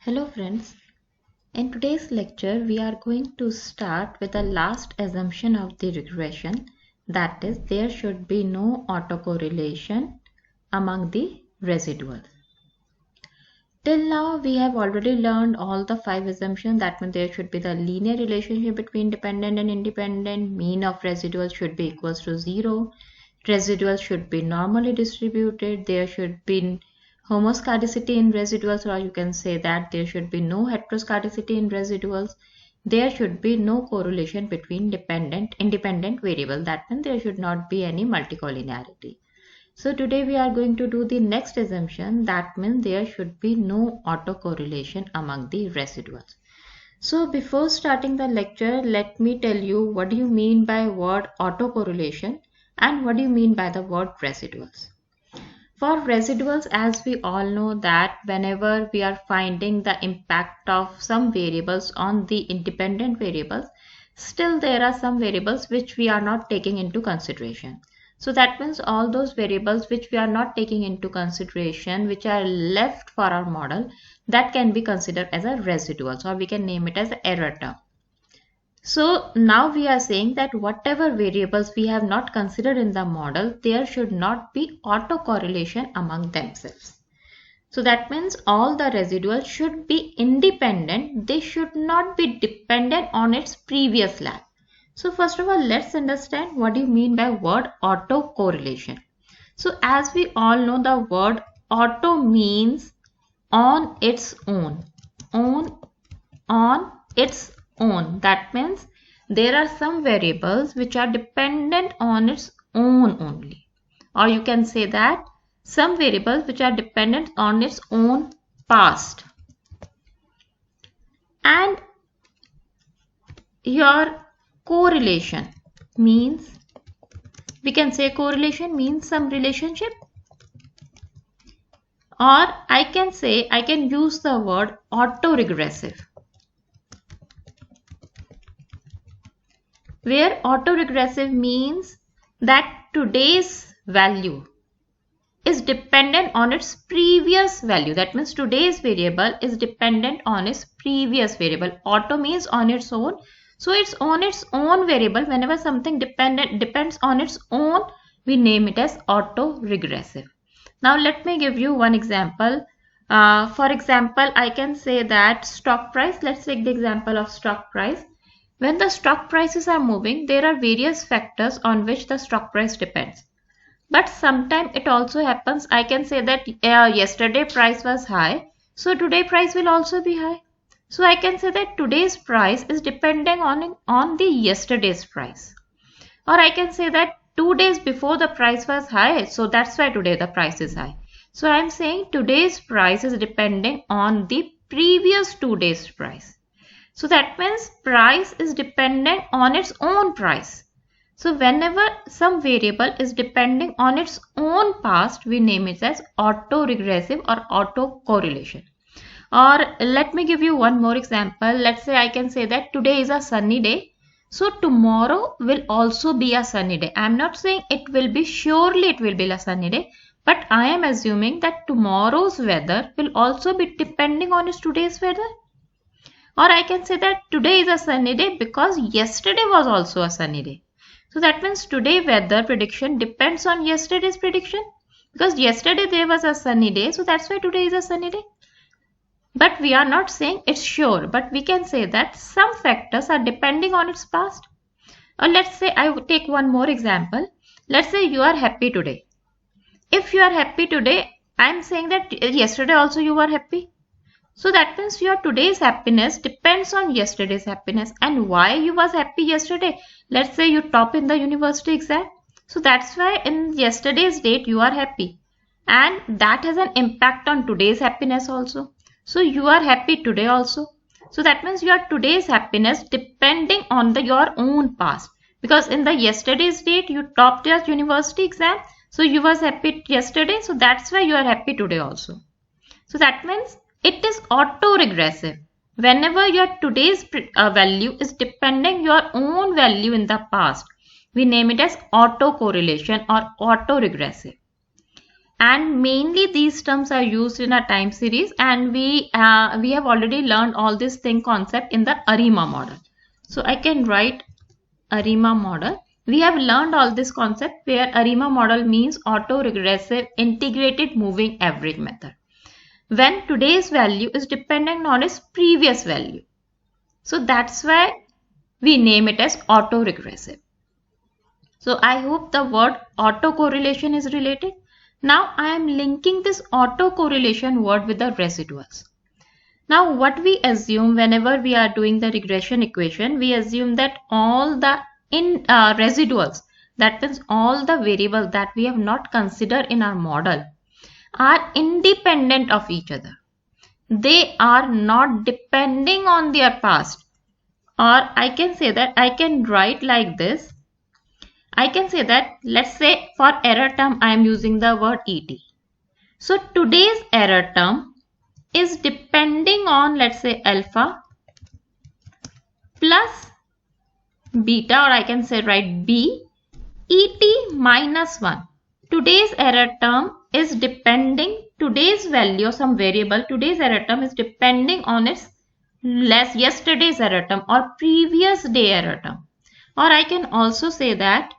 Hello friends, in today's lecture we are going to start with the last assumption of the regression, that is there should be no autocorrelation among the residuals. Till now we have already learned all the 5 assumptions. That means there should be the linear relationship between dependent and independent, mean of residuals should be equals to 0, residuals should be normally distributed, there should be homoscedasticity in residuals, or you can say that there should be no heteroscedasticity in residuals. There should be no correlation between independent variable. That means there should not be any multicollinearity. So today we are going to do the next assumption, that means there should be no autocorrelation among the residuals. So before starting the lecture, let me tell you what do you mean by word autocorrelation and what do you mean by the word residuals. For residuals, as we all know that whenever we are finding the impact of some variables on the independent variables, still there are some variables which we are not taking into consideration. So that means all those variables which we are not taking into consideration, which are left for our model, that can be considered as a residuals, or we can name it as error term. So now we are saying that whatever variables we have not considered in the model, there should not be autocorrelation among themselves. So that means all the residuals should be independent. They should not be dependent on its previous lab. So first of all, let's understand what do you mean by word autocorrelation. So as we all know, the word auto means on its own. On its own. That means there are some variables which are dependent on its own only, or you can say that some variables which are dependent on its own past. And your correlation means, we can say correlation means some relationship, or I can say I can use the word autoregressive, where autoregressive means that today's value is dependent on its previous value. That means today's variable is dependent on its previous variable. Auto means on its own. So it's on its own variable. Whenever something depends on its own, we name it as autoregressive. Now let me give you one example. For example, I can say that stock price. Let's take the example of stock price. When the stock prices are moving, there are various factors on which the stock price depends. But sometimes it also happens, I can say that yesterday price was high, so today price will also be high. So I can say that today's price is depending on the yesterday's price. Or I can say that 2 days before the price was high, so that's why today the price is high. So I'm saying today's price is depending on the previous 2 days price. So that means price is dependent on its own price. So whenever some variable is depending on its own past, we name it as autoregressive or autocorrelation. Or let me give you one more example. Let's say I can say that today is a sunny day. So tomorrow will also be a sunny day. I am not saying it will be, surely it will be a sunny day. But I am assuming that tomorrow's weather will also be depending on its today's weather. Or I can say that today is a sunny day because yesterday was also a sunny day. So that means today weather prediction depends on yesterday's prediction, because yesterday there was a sunny day, so that's why today is a sunny day. But we are not saying it's sure, but we can say that some factors are depending on its past. Or let's say I would take one more example. Let's say you are happy today. If you are happy today, I am saying that yesterday also you were happy. So that means your today's happiness depends on yesterday's happiness. And why you was happy yesterday? Let's say you top in the university exam. So that's why in yesterday's date you are happy. And that has an impact on today's happiness also. So you are happy today also. So that means your today's happiness depending on your own past. Because in the yesterday's date you topped your university exam. So you was happy yesterday. So that's why you are happy today also. So that means it is autoregressive. Whenever your today's value is depending your own value in the past, we name it as autocorrelation or autoregressive. and mainly these terms are used in a time series, and we have already learned all this thing concept in the ARIMA model. So I can write ARIMA model. We have learned all this concept where ARIMA model means auto-regressive integrated moving average method, when today's value is dependent on its previous value. So that's why we name it as auto-regressive. So I hope the word autocorrelation is related. Now I am linking this autocorrelation word with the residuals. Now what we assume whenever we are doing the regression equation, we assume that all the residuals, that means all the variables that we have not considered in our model, are independent of each other. They are not depending on their past. Or I can say that I can write like this. I can say that, let's say for error term I am using the word ET. So today's error term is depending on, let's say, alpha plus beta, or I can say write B, ET minus 1. Today's error term is depending, today's value of some variable, today's error term is depending on its yesterday's error term or previous day error term. Or I can also say that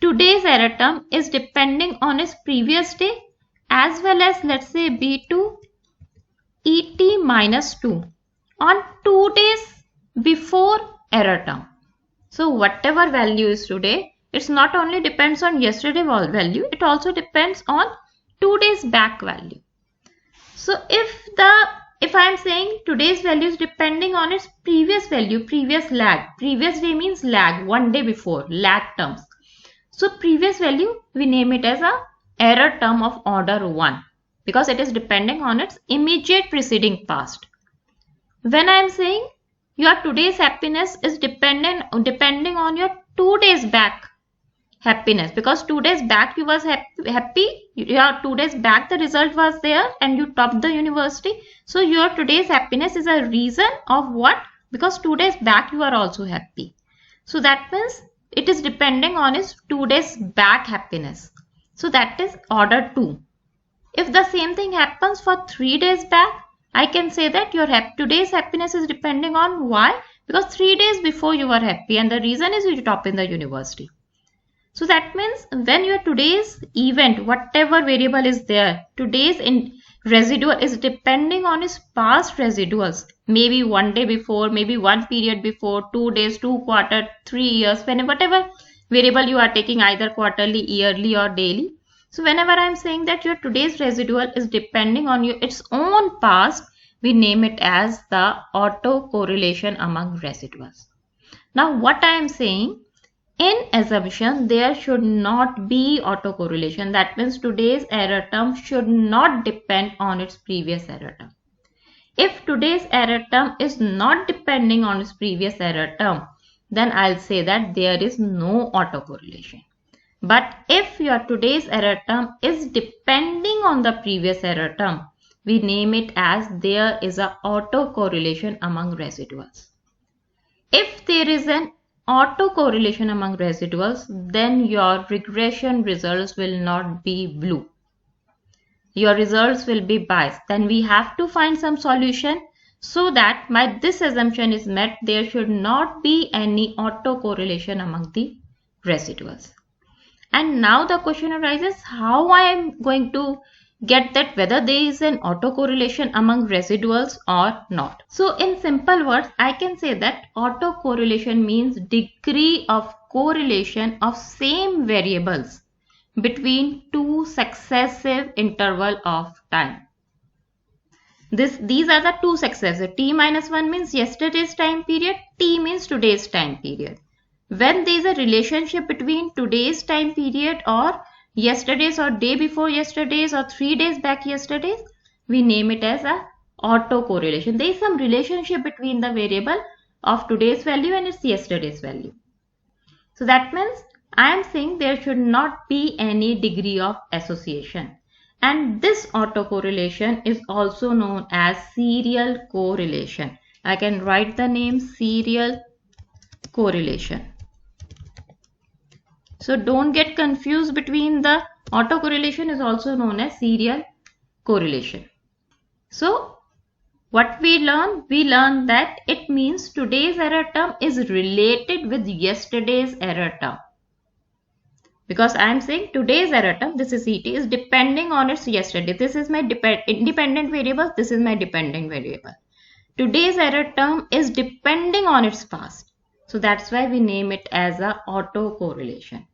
today's error term is depending on its previous day as well as, let's say, B2 ET minus 2 on 2 days before error term. So whatever value is today, it's not only depends on yesterday value, it also depends on 2 days back value. So if I am saying today's value is depending on its previous value, previous lag, previous day means lag, 1 day before, lag terms. So previous value, we name it as a error term of order 1 because it is depending on its immediate preceding past. When I am saying your today's happiness is depending on your 2 days back happiness, because 2 days back you was happy, your 2 days back the result was there and you topped the university. So your today's happiness is a reason of what? Because 2 days back you are also happy. So that means it is depending on its 2 days back happiness. So that is order 2. If the same thing happens for 3 days back, I can say that your today's happiness is depending on why? Because 3 days before you were happy and the reason is you top in the university. So that means when your today's event, whatever variable is there, today's residual is depending on its past residuals. Maybe 1 day before, maybe 1 period before, 2 days, 2 quarters, 3 years, whatever variable you are taking, either quarterly, yearly or daily. So whenever I am saying that your today's residual is depending on its own past, we name it as the autocorrelation among residuals. Now what I am saying, in assumption there should not be autocorrelation. That means today's error term should not depend on its previous error term. If today's error term is not depending on its previous error term, then I'll say that there is no autocorrelation. But if your today's error term is depending on the previous error term, we name it as there is an autocorrelation among residuals. If there is an autocorrelation among residuals, then your regression results will not be blue. Your results will be biased. Then we have to find some solution so that this assumption is met, there should not be any autocorrelation among the residuals. And now the question arises, how I am going to get that whether there is an autocorrelation among residuals or not. So in simple words, I can say that autocorrelation means degree of correlation of same variables between two successive interval of time. These are the two successive. T minus 1 means yesterday's time period, T means today's time period. When there is a relationship between today's time period or yesterday's or day before yesterday's or 3 days back yesterday's, we name it as a autocorrelation. There is some relationship between the variable of today's value and its yesterday's value. So that means I am saying there should not be any degree of association. And this autocorrelation is also known as serial correlation. I can write the name serial correlation. So don't get confused between the autocorrelation is also known as serial correlation. So what we learn? We learn that it means today's error term is related with yesterday's error term. Because I am saying today's error term, this is ET, is depending on its yesterday. This is my independent variable. This is my dependent variable. Today's error term is depending on its past. So that's why we name it as a autocorrelation.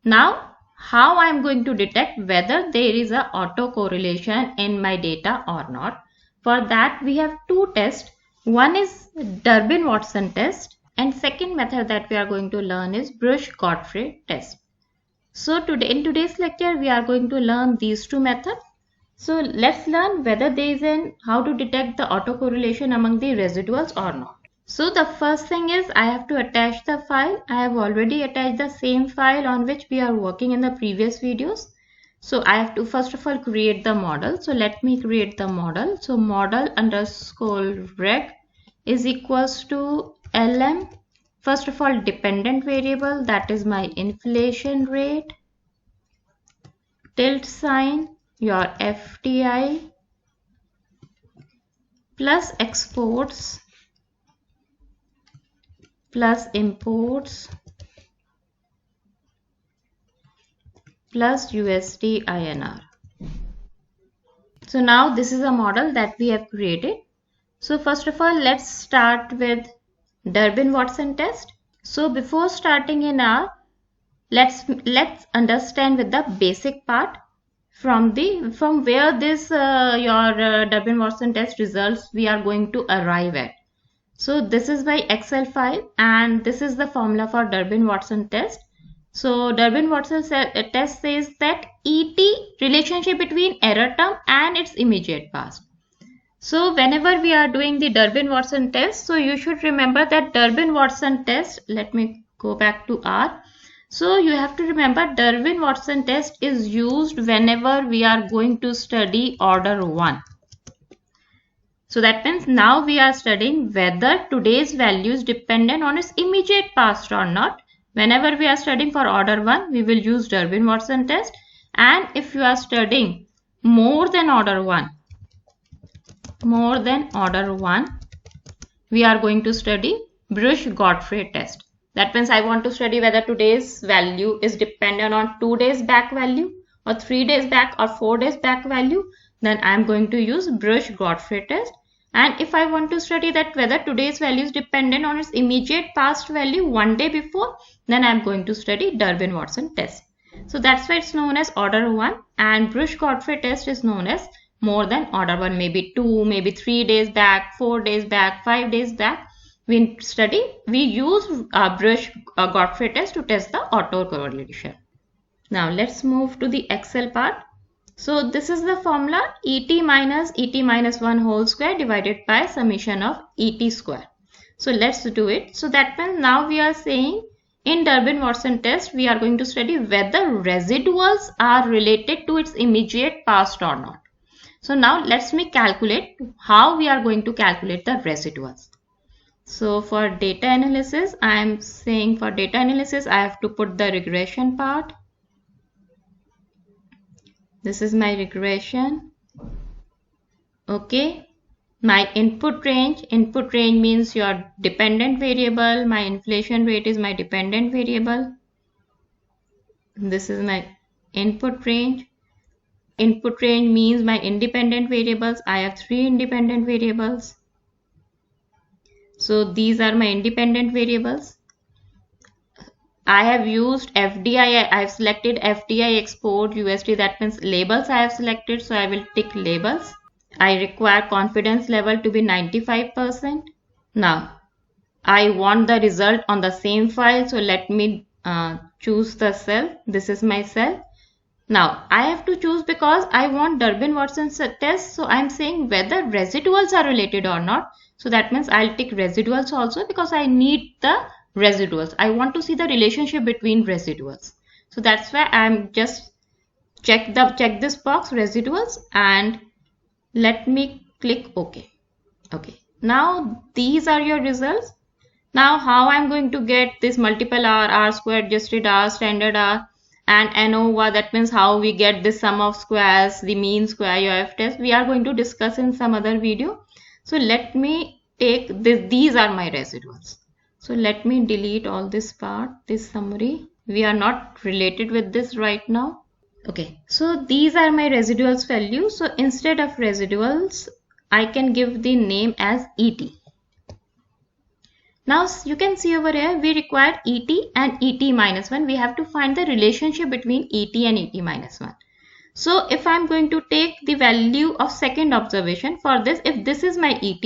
Now, how I am going to detect whether there is a autocorrelation in my data or not? For that, we have two tests. One is Durbin-Watson test, and second method that we are going to learn is Breusch-Godfrey test. So in today's lecture, we are going to learn these two methods. So let's learn whether there is how to detect the autocorrelation among the residuals or not. So the first thing is I have to attach the file. I have already attached the same file on which we are working in the previous videos. So I have to first of all create the model. So let me create the model. So model underscore reg is equals to lm. First of all, dependent variable, that is my inflation rate, tilde sign, your FTI, plus exports, plus imports, plus USD INR. So now this is a model that we have created. So first of all, let's start with Durbin-Watson test. So before starting in R, let's understand with the basic part from where this your Durbin-Watson test results we are going to arrive at. So this is my Excel file and this is the formula for Durbin-Watson test. So Durbin-Watson test says that ET, relationship between error term and its immediate past. So whenever we are doing the Durbin-Watson test, so you should remember that Durbin-Watson test, let me go back to R. So you have to remember Durbin-Watson test is used whenever we are going to study order 1. So that means now we are studying whether today's value is dependent on its immediate past or not. Whenever we are studying for order 1, we will use Durbin-Watson test. And if you are studying more than order 1, we are going to study Breusch-Godfrey test. That means I want to study whether today's value is dependent on 2 days back value or 3 days back or 4 days back value. Then I am going to use Breusch-Godfrey test. And if I want to study that whether today's value is dependent on its immediate past value 1 day before, then I am going to study Durbin-Watson test. So that's why it's known as order 1, and Breusch-Godfrey test is known as more than order 1, maybe 2, maybe 3 days back, 4 days back, 5 days back. We use Breusch-Godfrey test to test the autocorrelation. Now let's move to the Excel part. So this is the formula ET minus 1 whole square divided by summation of ET square. So let's do it. So that means now we are saying in Durbin-Watson test we are going to study whether residuals are related to its immediate past or not. So now let's calculate how we are going to calculate the residuals. So for data analysis, I am saying for data analysis I have to put the regression part. This is my regression. Okay. My input range means your dependent variable. My inflation rate is my dependent variable. This is my input range. Input range means my independent variables. I have 3 independent variables. So these are my independent variables. I have used FDI. I have selected FDI export USD. That means labels I have selected. So I will tick labels. I require confidence level to be 95%. Now I want the result on the same file. So let me choose the cell. This is my cell. Now I have to choose because I want Durbin-Watson test. So I am saying whether residuals are related or not. So that means I'll tick residuals also because I need the residuals. I want to see the relationship between residuals. So that's why I'm just check this box residuals and let me click OK. Okay. Now these are your results. Now how I'm going to get this multiple R square, adjusted R, standard R, and ANOVA, that means how we get this sum of squares, the mean square, UF test, we are going to discuss in some other video. So let me take this, these are my residuals. So let me delete all this part, this summary. We are not related with this right now. Okay, so these are my residuals values. So instead of residuals, I can give the name as ET. Now you can see over here we require ET and ET minus 1. We have to find the relationship between ET and ET minus 1. So if I am going to take the value of second observation for this, if this is my ET,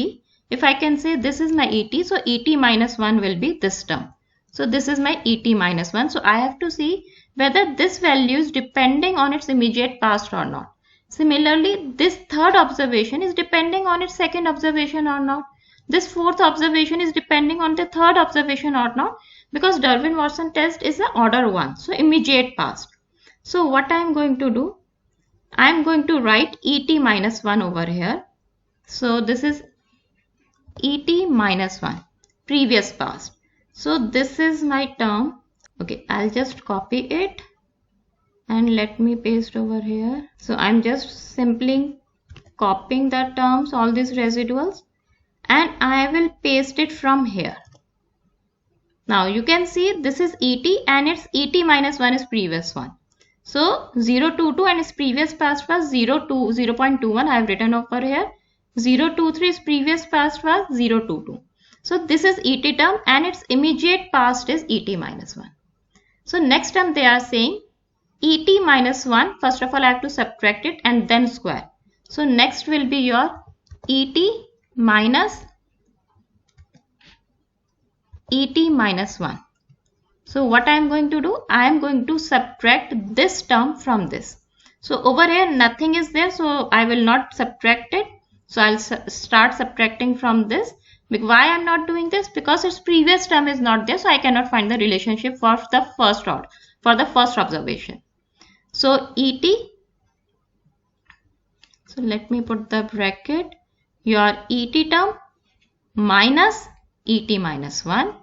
if I can say this is my ET, so ET minus 1 will be this term. So this is my ET minus 1. So I have to see whether this value is depending on its immediate past or not. Similarly, this third observation is depending on its second observation or not. This fourth observation is depending on the third observation or not, because Durbin-Watson test is an order 1, so immediate past. So what I am going to do, I am going to write ET minus 1 over here. So this is ET minus 1, previous past. So this is my term. Okay, I'll just copy it and let me paste over here. So I'm just simply copying the terms, all these residuals, and I will paste it from here. Now you can see this is ET and its ET minus 1 is previous one. So 0.22 and its previous past was 0.21. I have written over here. 0.23 is previous past was 0.22. So this is ET term and its immediate past is ET minus 1. So next term they are saying ET minus 1. First of all I have to subtract it and then square. So next will be your ET minus 1. So what I am going to do, I am going to subtract this term from this. So over here nothing is there, so I will not subtract it. So I'll start subtracting from this. Why I am not doing this? Because its previous term is not there, so I cannot find the relationship for the first order, for the first observation. So ET, so let me put the bracket, your ET term minus ET minus 1.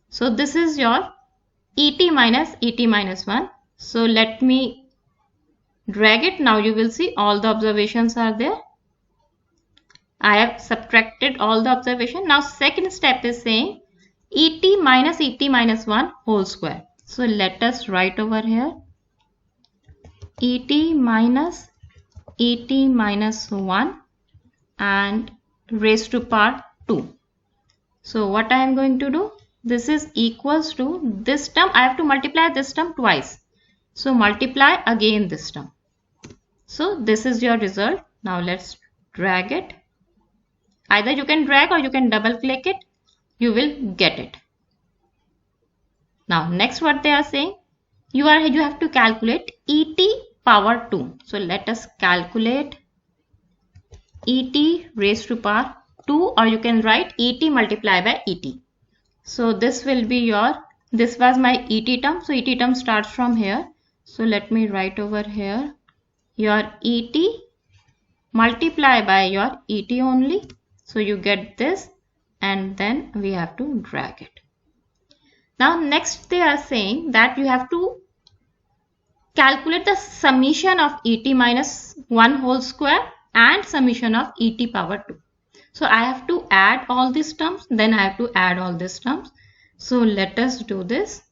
So this is your ET minus 1. So let me drag it. Now you will see all the observations are there. I have subtracted all the observation. Now second step is saying ET minus 1 whole square. So let us write over here ET minus 1 and raised to power 2. So what I am going to do, this is equals to this term. I have to multiply this term twice. So multiply again this term. So this is your result. Now let's drag it. Either you can drag or you can double click it. You will get it. Now next what they are saying, you have to calculate ET power 2. So let us calculate ET raised to power 2, or you can write ET multiplied by ET. So this will be your, this was my ET term. So ET term starts from here. So let me write over here your ET multiply by your ET only. So you get this and then we have to drag it. Now next they are saying that you have to calculate the summation of ET minus 1 whole square and summation of ET power 2. So I have to add all these terms, then I have to add all these terms. So let us do this.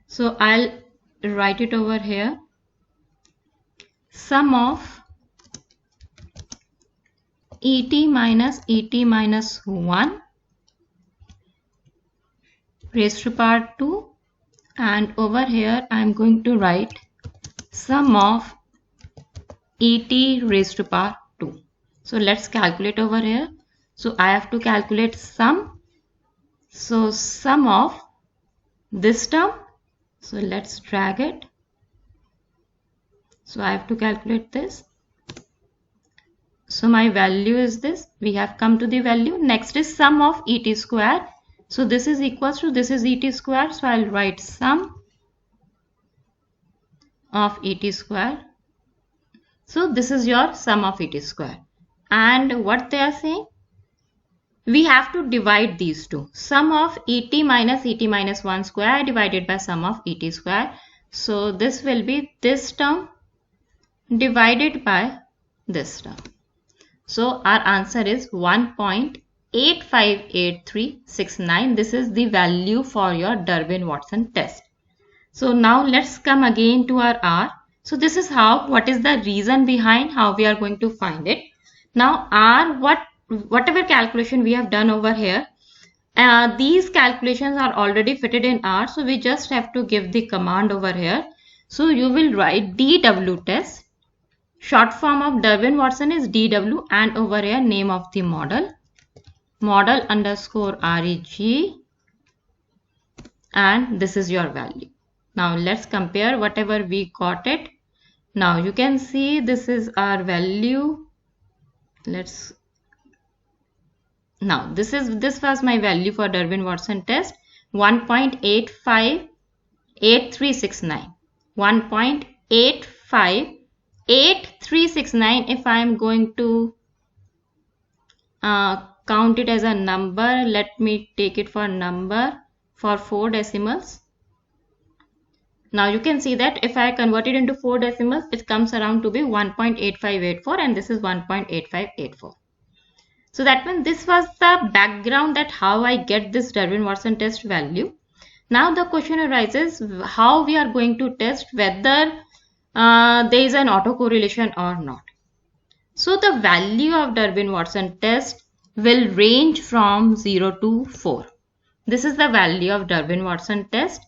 So I'll write it over here. Sum of ET minus 1 raised to power 2, and over here I am going to write sum of ET raised to power 2. So let's calculate over here. So I have to calculate sum. So sum of this term. So let's drag it. So I have to calculate this. So my value is this. We have come to the value. Next is sum of ET square. So this is equals to, this is ET square. So I'll write sum of ET square. So this is your sum of ET square. And what they are saying, we have to divide these two. Sum of et minus 1 square divided by sum of et square. So this will be this term divided by this term. So our answer is 1.858369. This is the value for your Durbin-Watson test. So now let's come again to our R. So this is what is the reason behind how we are going to find it. Now R, whatever calculation we have done over here, these calculations are already fitted in R. So we just have to give the command over here. So you will write DW test. Short form of Durbin-Watson is DW, and over here name of the model underscore reg, and this is your value. Now let's compare whatever we got it. Now you can see this is our value. This was my value for Durbin-Watson test, 1.858369. 1.858369. If I am going to count it as a number, let me take it for number for 4 decimals. Now you can see that if I convert it into 4 decimals, it comes around to be 1.8584, and this is 1.8584. So that means this was the background that how I get this Durbin-Watson test value. Now the question arises how we are going to test whether there is an autocorrelation or not. So the value of Durbin-Watson test will range from 0 to 4. This is the value of Durbin-Watson test.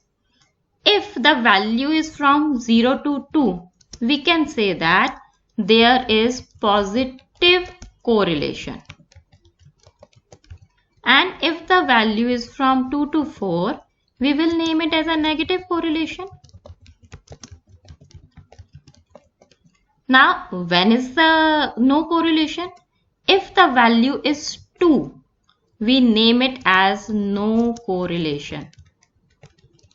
If the value is from 0 to 2, we can say that there is positive correlation. And if the value is from 2 to 4, we will name it as a negative correlation. Now, when is the no correlation? If the value is 2, we name it as no correlation.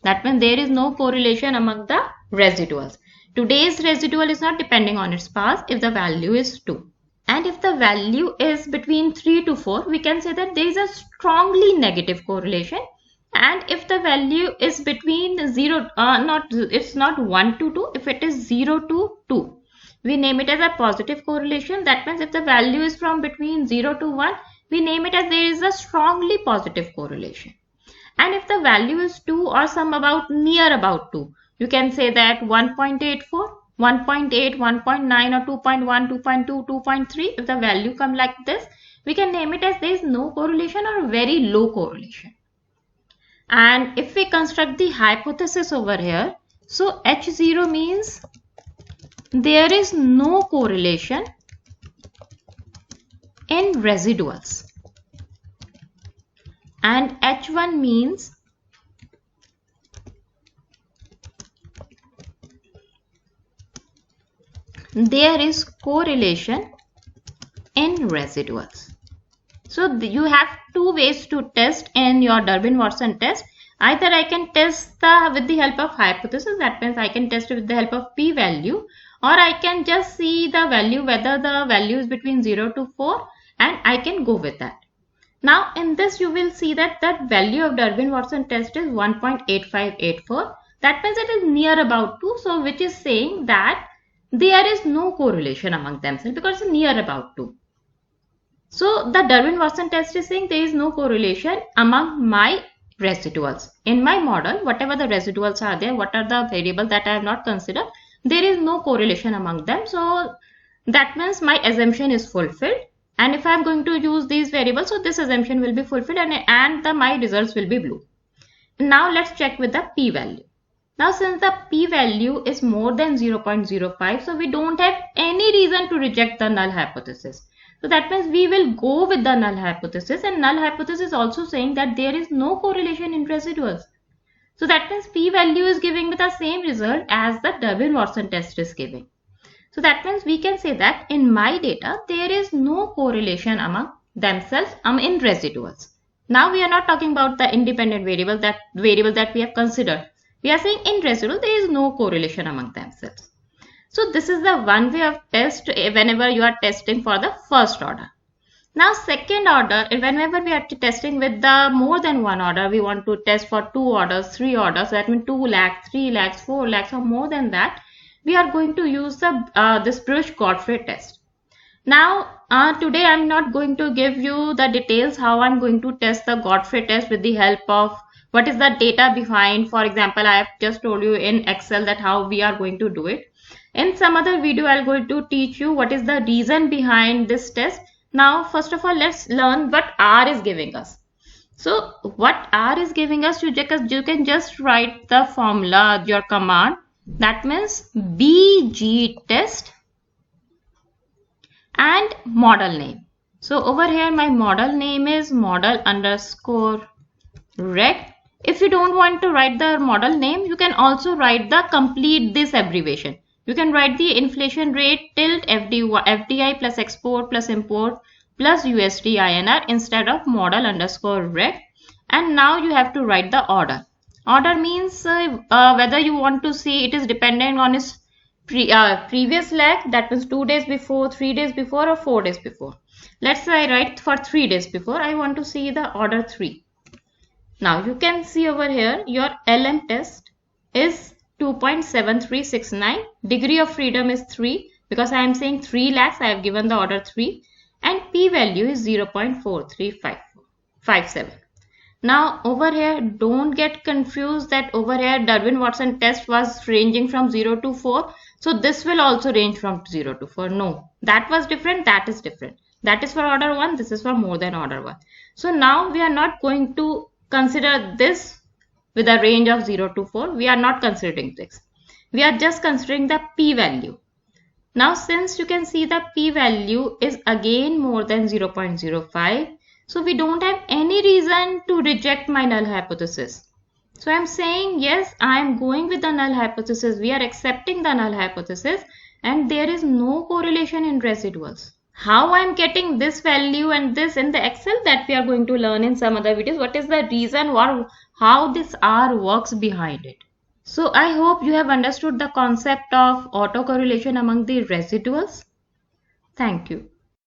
That means there is no correlation among the residuals. Today's residual is not depending on its past if the value is 2. And if the value is between 3 to 4, we can say that there is a strongly negative correlation. And if the value is between it's not 1 to 2, if it is 0 to 2, we name it as a positive correlation. That means if the value is from between 0 to 1, we name it as there is a strongly positive correlation. And if the value is 2 or near about 2, you can say that 1.84, 1.8, 1.9 or 2.1, 2.2, 2.3. If the value come like this, we can name it as there is no correlation or very low correlation. And if we construct the hypothesis over here, so H0 means there is no correlation in residuals. And H1 means there is correlation in residuals. So you have two ways to test in your Durbin-Watson test. Either I can test with the help of hypothesis, that means I can test it with the help of p-value, or I can just see the value, whether the value is between 0 to 4, and I can go with that. Now in this you will see that the value of Durbin-Watson test is 1.8584. That means it is near about 2, so which is saying that there is no correlation among themselves because it's near about 2. So the Durbin-Watson test is saying there is no correlation among my residuals. In my model, whatever the residuals are there, what are the variables that I have not considered, there is no correlation among them. So that means my assumption is fulfilled. And if I am going to use these variables, so this assumption will be fulfilled and my results will be blue. Now let's check with the p-value. Now since the p-value is more than 0.05, so we don't have any reason to reject the null hypothesis. So that means we will go with the null hypothesis, and null hypothesis also saying that there is no correlation in residuals. So that means p-value is giving me the same result as the Durbin-Watson test is giving. So that means we can say that in my data, there is no correlation among themselves in residuals. Now we are not talking about the independent variable that we have considered. We are saying in residual, there is no correlation among themselves. So this is the one way of test whenever you are testing for the first order. Now second order, whenever we are testing with the more than one order, we want to test for 2 orders, 3 orders, so that means 2 lakhs, 3 lakhs, 4 lakhs or more than that, we are going to use the this Breusch-Godfrey test. Now today I am not going to give you the details how I am going to test the Godfrey test with the help of what is the data behind. For example, I have just told you in Excel that how we are going to do it. In some other video, I am going to teach you what is the reason behind this test. Now, first of all, let's learn what R is giving us. So, what R is giving us, you can just write the formula, your command. That means BG test and model name. So, over here, my model name is model underscore reg. If you don't want to write the model name, you can also write the complete this abbreviation. You can write the inflation rate tilt FDI plus export plus import plus USD INR instead of model underscore reg. And now you have to write the order. Order means whether you want to see it is dependent on its previous leg, that means 2 days before, 3 days before or 4 days before. Let's say I write for 3 days before. I want to see the order 3. Now you can see over here your LM test is 2.7369. Degree of freedom is 3 because I am saying 3 lakhs. I have given the order 3 and P value is 0.4357. Now over here, don't get confused that over here Durbin-Watson test was ranging from 0 to 4. So this will also range from 0 to 4. No, that was different. That is different. That is for order 1. This is for more than order 1. So now we are not going to consider this with a range of 0 to 4. We are not considering this. We are just considering the P value. Now since you can see the P value is again more than 0.05. So we don't have any reason to reject my null hypothesis. So I am saying yes, I am going with the null hypothesis. We are accepting the null hypothesis and there is no correlation in residuals. How I am getting this value and this in the Excel, that we are going to learn in some other videos. What is the reason or how this R works behind it. So I hope you have understood the concept of autocorrelation among the residuals. Thank you.